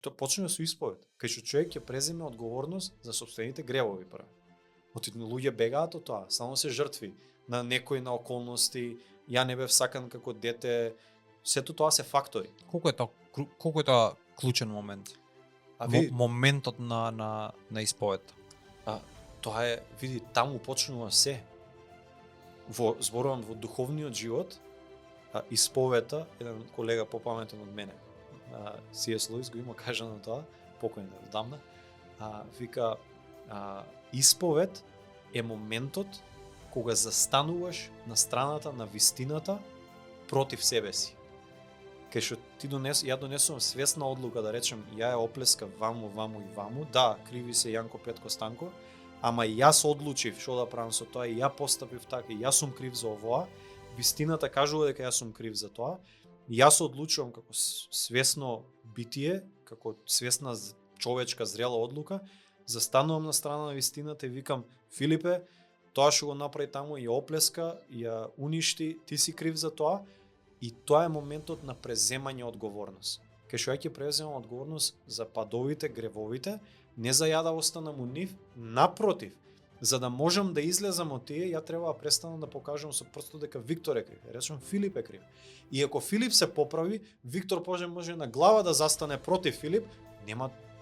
Тоа почнува со исповед, кај што човек ќе преземе одговорност за сопствените гревови прво. Оти луѓе бегаат од тоа, само се жртви на некои на околности, ја не бев сакан како дете, сето тоа се фактори. Колку е тоа клучен момент? Моментот на исповед. Тоа е, види, таму почнува се. Зборувам во духовниот живот, исповета, еден колега попаметен од мене, C.S. Луис го има кажано тоа, покојен е одамна, вика, исповед е моментот кога застануваш на страната на вистината против себе си. Кај што ја донесувам свесна одлука да речем ја оплеска ваму и ваму, да, криви се Јанко Петко Станко, ама јас одлучив што да правам со тоа и ја постапив така и јас сум крив за овоа, вистината кажува дека јас сум крив за тоа, јас одлучувам како свесно битие, како свесна човечка зрела одлука, застанувам на страна на вистината и викам, Филипе, тоа што го направи таму ја оплеска, ја уништи, ти си крив за тоа, и тоа е моментот на преземање одговорност. Кај што ја ќе преземам одговорност за падовите, гревовите, не за ја да останам у нив, напротив, за да можам да излезам од тие, ја треба да престанам да покажам со прстот дека Виктор е крив. Речам Филип е крив. И ако Филип се поправи, Виктор може на глава да застане против Филип,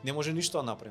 не може ништо да направи.